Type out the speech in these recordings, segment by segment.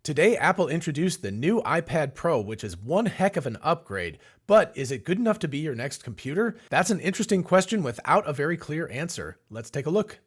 Today, Apple introduced the new iPad Pro, which is one heck of an upgrade. But is it good enough to be your next computer? That's an interesting question without a very clear answer. Let's take a look.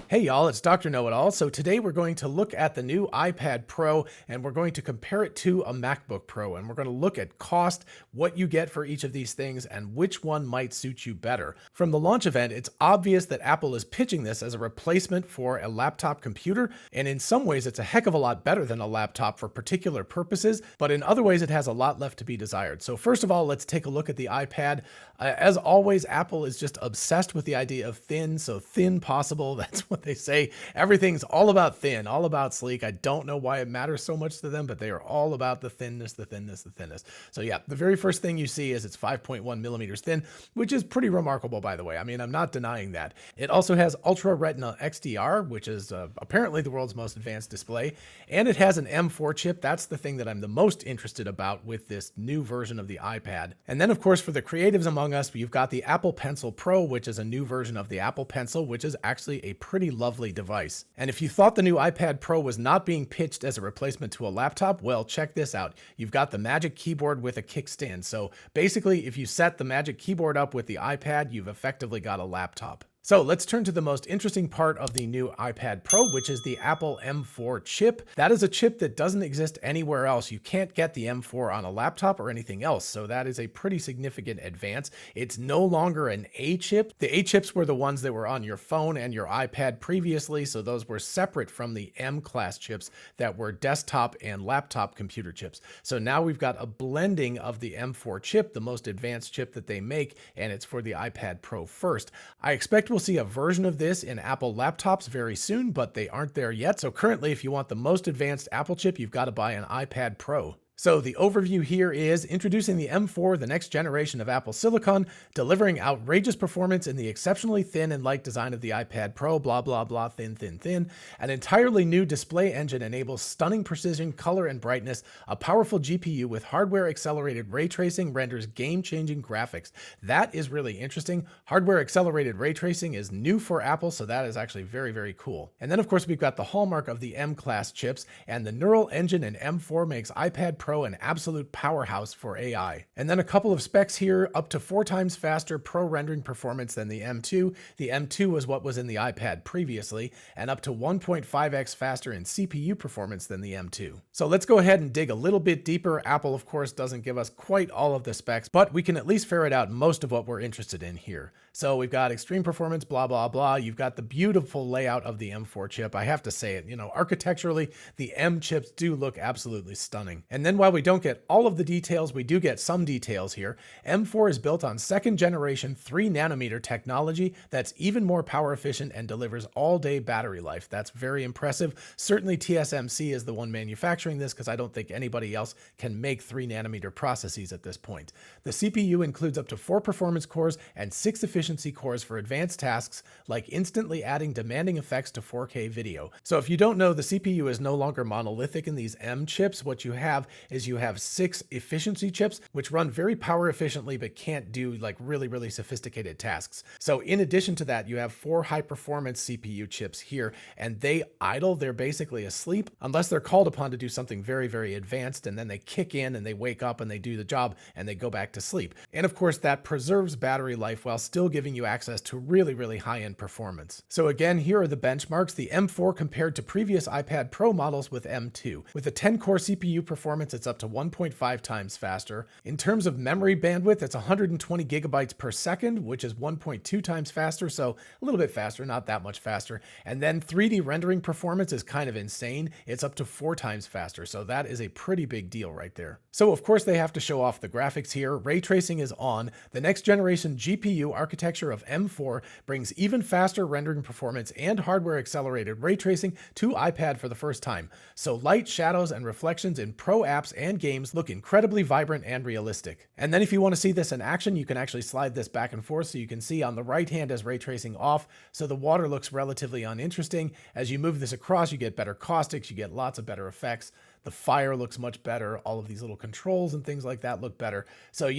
Hey y'all, it's Dr. Know-It-All. So today we're going to look at the new iPad Pro and we're going to compare it to a MacBook Pro, and we're going to look at cost, what you get for each of these things, and which one might suit you better. From the launch event, it's obvious that Apple is pitching this as a replacement for a laptop computer, and in some ways it's a heck of a lot better than a laptop for particular purposes, but in other ways it has a lot left to be desired. So first of all, let's take a look at the iPad. As always, Apple is just obsessed with the idea of thin, so thin possible. That's what they say. Everything's all about thin, all about sleek. I don't know why it matters so much to them, but they are all about the thinness, the thinness, the thinness. So yeah, the very first thing you see is it's 5.1 millimeters thin, which is pretty remarkable, by the way. I mean, I'm not denying that. It also has Ultra Retina XDR, which is apparently the world's most advanced display, and it has an M4 chip. That's the thing that I'm the most interested about with this new version of the iPad. And then, of course, for the creatives among us, you've got the Apple Pencil Pro, which is a new version of the Apple Pencil, which is actually a pretty lovely device. And if you thought the new iPad Pro was not being pitched as a replacement to a laptop, well, check this out. You've got the Magic Keyboard with a kickstand. So basically, if you set the Magic Keyboard up with the iPad, you've effectively got a laptop. So let's turn to the most interesting part of the new iPad Pro, which is the Apple M4 chip. That is a chip that doesn't exist anywhere else. You can't get the M4 on a laptop or anything else, so that is a pretty significant advance. It's no longer an A chip. The A chips were the ones that were on your phone and your iPad previously, so those were separate from the M class chips that were desktop and laptop computer chips. So now we've got a blending of the M4 chip, the most advanced chip that they make, and it's for the iPad Pro first. I expect we'll see a version of this in Apple laptops very soon, but they aren't there yet. So currently, if you want the most advanced Apple chip, you've got to buy an iPad Pro. So the overview here is introducing the M4, the next generation of Apple Silicon, delivering outrageous performance in the exceptionally thin and light design of the iPad Pro, blah, blah, blah, thin, thin, thin. An entirely new display engine enables stunning precision, color, and brightness. A powerful GPU with hardware-accelerated ray tracing renders game-changing graphics. That is really interesting. Hardware-accelerated ray tracing is new for Apple, so that is actually very, very cool. And then, of course, we've got the hallmark of the M-class chips, and the neural engine in M4 makes iPad Pro an absolute powerhouse for AI. And then a couple of specs here: up to 4 times faster pro rendering performance than the M2. The M2 was what was in the iPad previously, and up to 1.5x faster in CPU performance than the M2. So let's go ahead and dig a little bit deeper. Apple, of course, doesn't give us quite all of the specs, but we can at least ferret out most of what we're interested in here. So we've got extreme performance, blah, blah, blah. You've got the beautiful layout of the M4 chip. I have to say it, architecturally, the M chips do look absolutely stunning. And then while we don't get all of the details, we do get some details here. M4 is built on second generation 3 nanometer technology that's even more power efficient and delivers all-day battery life. That's very impressive. Certainly TSMC is the one manufacturing this, because I don't think anybody else can make 3 nanometer processes at this point. The CPU includes up to 4 performance cores and 6 efficiency cores for advanced tasks like instantly adding demanding effects to 4K video. So if you don't know, the CPU is no longer monolithic in these M chips. What you have is you have 6 efficiency chips, which run very power efficiently, but can't do like really, really sophisticated tasks. So in addition to that, you have 4 high performance CPU chips here, and they idle. They're basically asleep unless they're called upon to do something very, very advanced, and then they kick in and they wake up and they do the job and they go back to sleep. And of course, that preserves battery life while still giving you access to really, really high-end performance. So again, here are the benchmarks. The M4 compared to previous iPad Pro models with M2. With a 10-core CPU performance, it's up to 1.5 times faster. In terms of memory bandwidth, it's 120 gigabytes per second, which is 1.2 times faster, so a little bit faster, not that much faster. And then 3D rendering performance is kind of insane. It's up to 4 times faster, so that is a pretty big deal right there. So of course they have to show off the graphics here. Ray tracing is on. The next generation GPU architecture of M4 brings even faster rendering performance and hardware accelerated ray tracing to iPad for the first time. So light, shadows, and reflections in Pro apps and games look incredibly vibrant and realistic. And then if you want to see this in action, you can actually slide this back and forth so you can see on the right hand as ray tracing off, so the water looks relatively uninteresting. As you move this across, you get better caustics, you get lots of better effects. The fire looks much better. All of these little controls and things like that look better. So,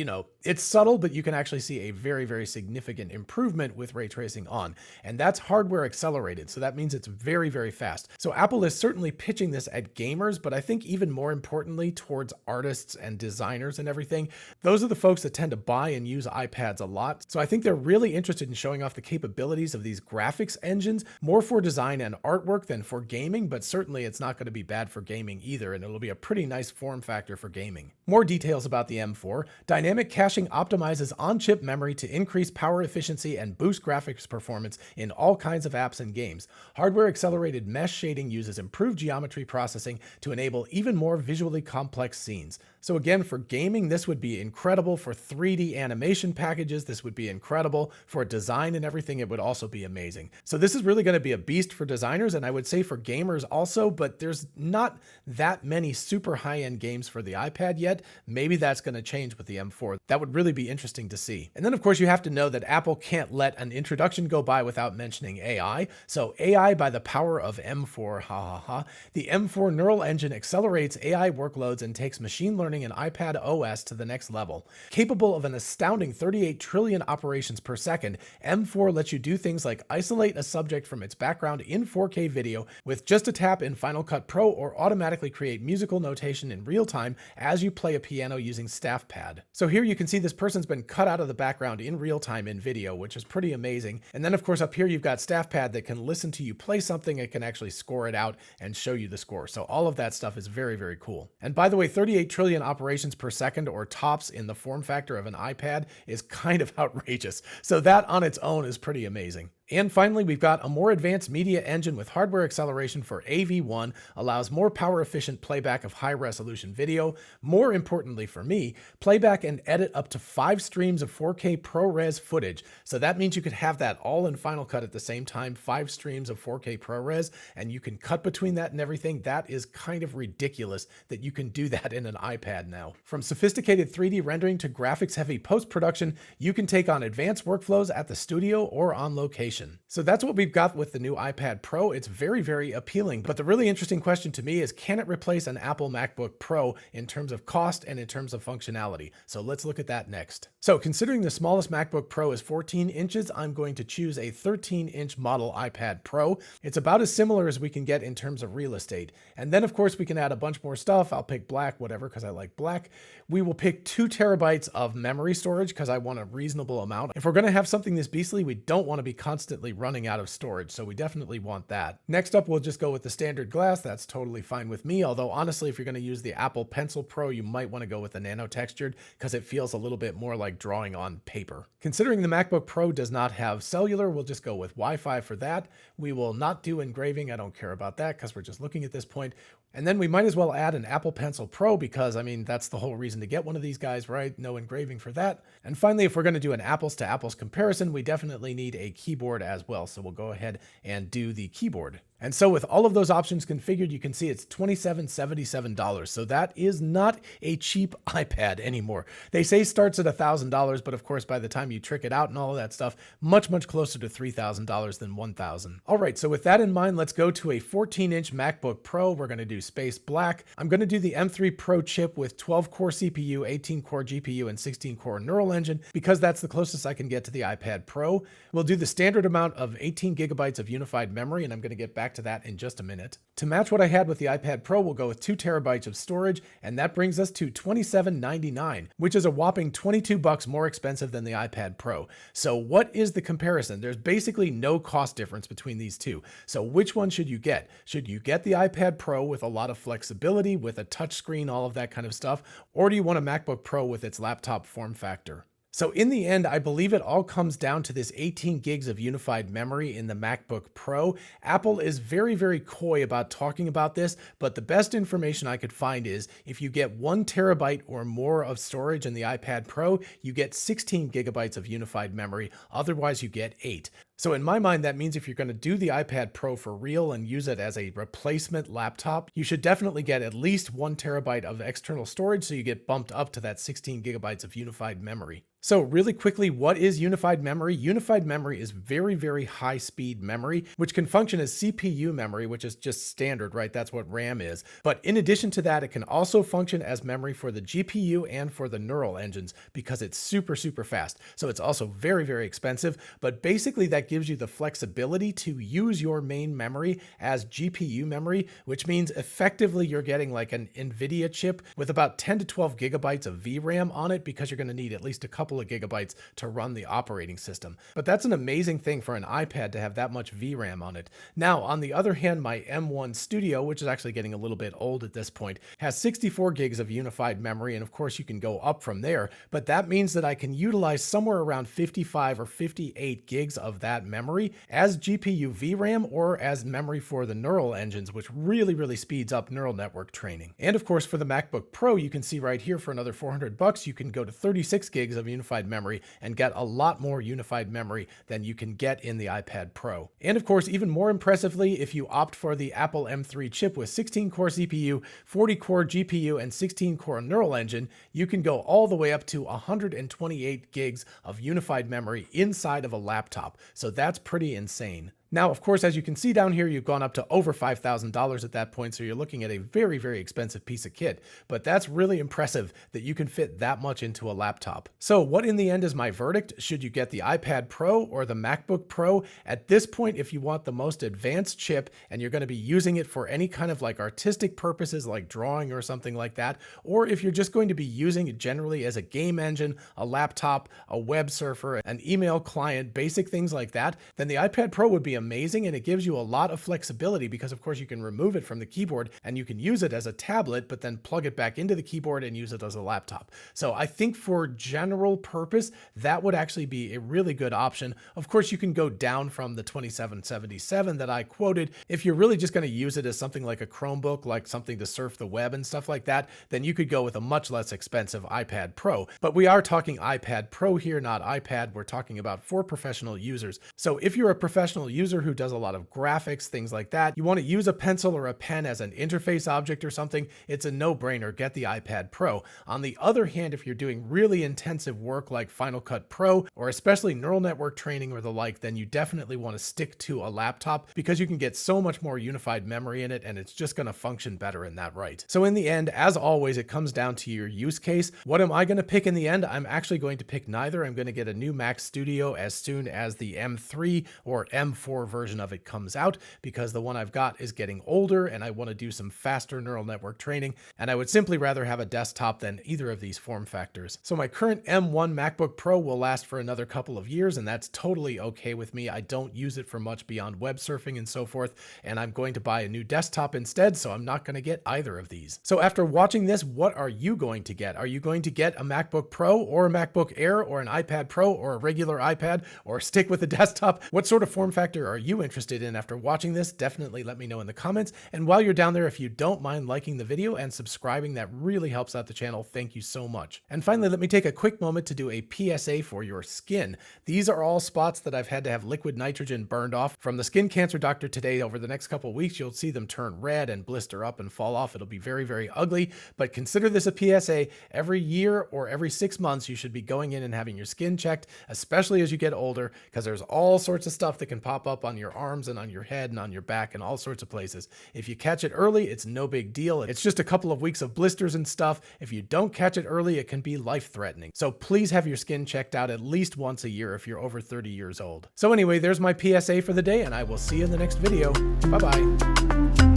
it's subtle, but you can actually see a very, very significant improvement with ray tracing on. And that's hardware accelerated. So that means it's very, very fast. So Apple is certainly pitching this at gamers, but I think even more importantly towards artists and designers and everything. Those are the folks that tend to buy and use iPads a lot. So I think they're really interested in showing off the capabilities of these graphics engines, more for design and artwork than for gaming, but certainly it's not going to be bad for gaming either, and it'll be a pretty nice form factor for gaming. More details about the M4. Dynamic caching optimizes on-chip memory to increase power efficiency and boost graphics performance in all kinds of apps and games. Hardware accelerated mesh shading uses improved geometry processing to enable even more visually complex scenes. So again, for gaming, this would be incredible. For 3D animation packages, this would be incredible. For design and everything, it would also be amazing. So this is really going to be a beast for designers, and I would say for gamers also, but there's not that many super high-end games for the iPad yet. Maybe that's going to change with the M4. That would really be interesting to see. And then, of course, you have to know that Apple can't let an introduction go by without mentioning AI. So AI by the power of M4, ha ha ha. The M4 neural engine accelerates AI workloads and takes machine learning and iPad OS to the next level. Capable of an astounding 38 trillion operations per second, M4 lets you do things like isolate a subject from its background in 4K video with just a tap in Final Cut Pro, or automatically create musical notation in real time as you play a piano using Staff Pad. So here you can see this person's been cut out of the background in real time in video, which is pretty amazing. And then of course up here you've got Staff Pad that can listen to you play something. It can actually score it out and show you the score. So all of that stuff is very, very cool. And by the way, 38 trillion operations per second, or TOPS, in the form factor of an iPad is kind of outrageous. So that on its own is pretty amazing. And finally, we've got a more advanced media engine with hardware acceleration for AV1, allows more power efficient playback of high resolution video. More importantly for me, playback and edit up to 5 streams of 4K ProRes footage. So that means you could have that all in Final Cut at the same time, 5 streams of 4K ProRes, and you can cut between that and everything. That is kind of ridiculous that you can do that in an iPad now. From sophisticated 3D rendering to graphics heavy post-production, you can take on advanced workflows at the studio or on location. So that's what we've got with the new iPad Pro. It's very, very appealing. But the really interesting question to me is, can it replace an Apple MacBook Pro in terms of cost and in terms of functionality? So let's look at that next. So considering the smallest MacBook Pro is 14 inches, I'm going to choose a 13-inch model iPad Pro. It's about as similar as we can get in terms of real estate. And then of course we can add a bunch more stuff. I'll pick black, whatever, because I like black. We will pick 2 terabytes of memory storage because I want a reasonable amount. If we're going to have something this beastly, we don't want to be constantly running out of storage, so we definitely want that. Next up, we'll just go with the standard glass. That's totally fine with me, although honestly, if you're going to use the Apple Pencil Pro, you might want to go with the nano textured because it feels a little bit more like drawing on paper. Considering the MacBook Pro does not have cellular, we'll just go with Wi-Fi for that. We will not do engraving. I don't care about that because we're just looking at this point. And then we might as well add an Apple Pencil Pro because, I mean, that's the whole reason to get one of these guys, right? No engraving for that. And finally, if we're going to do an apples to apples comparison, we definitely need a keyboard as well. So we'll go ahead and do the keyboard. And so with all of those options configured, you can see it's $2,777. So that is not a cheap iPad anymore. They say starts at $1,000, but of course, by the time you trick it out and all of that stuff, much, much closer to $3,000 than $1,000. All right, so with that in mind, let's go to a 14-inch MacBook Pro. We're going to do space black. I'm going to do the M3 Pro chip with 12-core CPU, 18-core GPU, and 16-core neural engine because that's the closest I can get to the iPad Pro. We'll do the standard amount of 18 gigabytes of unified memory, and I'm going to get back to that in just a minute. To match what I had with the iPad Pro, we'll go with 2 terabytes of storage, and that brings us to $27.99, which is a whopping $22 more expensive than the iPad Pro. So what is the comparison? There's basically no cost difference between these two. So which one should you get? Should you get the iPad Pro with a lot of flexibility, with a touchscreen, all of that kind of stuff, or do you want a MacBook Pro with its laptop form factor? So in the end, I believe it all comes down to this 18 gigs of unified memory in the MacBook Pro. Apple is very, very coy about talking about this, but the best information I could find is if you get 1 terabyte or more of storage in the iPad Pro, you get 16 gigabytes of unified memory. Otherwise, you get 8. So in my mind, that means if you're going to do the iPad Pro for real and use it as a replacement laptop, you should definitely get at least 1 terabyte of external storage so you get bumped up to that 16 gigabytes of unified memory. So really quickly, what is unified memory? Unified memory is very, very high speed memory, which can function as CPU memory, which is just standard, right? That's what RAM is. But in addition to that, it can also function as memory for the GPU and for the neural engines because it's super, super fast. So it's also very, very expensive, but basically that gives you the flexibility to use your main memory as GPU memory, which means effectively you're getting like an NVIDIA chip with about 10 to 12 gigabytes of VRAM on it because you're going to need at least a couple of gigabytes to run the operating system. But that's an amazing thing for an iPad to have that much VRAM on it. Now, on the other hand, my M1 Studio, which is actually getting a little bit old at this point, has 64 gigs of unified memory, and of course you can go up from there, but that means that I can utilize somewhere around 55 or 58 gigs of that memory as GPU VRAM or as memory for the neural engines, which really, really speeds up neural network training. And of course, for the MacBook Pro, you can see right here for another $400, you can go to 36 gigs of unified memory and get a lot more unified memory than you can get in the iPad Pro. And of course, even more impressively, if you opt for the Apple M3 chip with 16-core CPU, 40-core GPU, and 16-core neural engine, you can go all the way up to 128 gigs of unified memory inside of a laptop. So that's pretty insane. Now, of course, as you can see down here, you've gone up to over $5,000 at that point, so you're looking at a very, very expensive piece of kit, but that's really impressive that you can fit that much into a laptop. So what in the end is my verdict? Should you get the iPad Pro or the MacBook Pro? At this point, if you want the most advanced chip and you're going to be using it for any kind of like artistic purposes like drawing or something like that, or if you're just going to be using it generally as a game engine, a laptop, a web surfer, an email client, basic things like that, then the iPad Pro would be amazing, and it gives you a lot of flexibility because of course you can remove it from the keyboard and you can use it as a tablet, but then plug it back into the keyboard and use it as a laptop. So I think for general purpose, that would actually be a really good option. Of course, you can go down from the 2777 that I quoted. If you're really just going to use it as something like a Chromebook, like something to surf the web and stuff like that, then you could go with a much less expensive iPad Pro. But we are talking iPad Pro here, not iPad. We're talking about for professional users. So if you're a professional user who does a lot of graphics, things like that, you want to use a pencil or a pen as an interface object or something, it's a no-brainer, get the iPad Pro. On the other hand, if you're doing really intensive work like Final Cut Pro, or especially neural network training or the like, then you definitely want to stick to a laptop because you can get so much more unified memory in it and it's just going to function better in that right. So in the end, as always, it comes down to your use case. What am I going to pick in the end? I'm actually going to pick neither. I'm going to get a new Mac Studio as soon as the M3 or M4 version of it comes out because the one I've got is getting older and I want to do some faster neural network training, and I would simply rather have a desktop than either of these form factors. So my current M1 MacBook Pro will last for another couple of years, and that's totally okay with me. I don't use it for much beyond web surfing and so forth, and I'm going to buy a new desktop instead, so I'm not going to get either of these. So after watching this, what are you going to get? Are you going to get a MacBook Pro or a MacBook Air or an iPad Pro or a regular iPad, or stick with a desktop? What sort of form factor are you interested in after watching this? Definitely let me know in the comments. And while you're down there, if you don't mind liking the video and subscribing, that really helps out the channel. Thank you so much. And finally, let me take a quick moment to do a PSA for your skin. These are all spots that I've had to have liquid nitrogen burned off from the skin cancer doctor today. Over the next couple of weeks, you'll see them turn red and blister up and fall off. It'll be very, very ugly, but consider this a PSA. Every year or every 6 months, you should be going in and having your skin checked, especially as you get older, because there's all sorts of stuff that can pop up on your arms and on your head and on your back and all sorts of places. If you catch it early, it's no big deal. It's just a couple of weeks of blisters and stuff. If you don't catch it early, it can be life-threatening. So please have your skin checked out at least once a year if you're over 30 years old. So anyway, there's my PSA for the day, and I will see you in the next video. Bye-bye.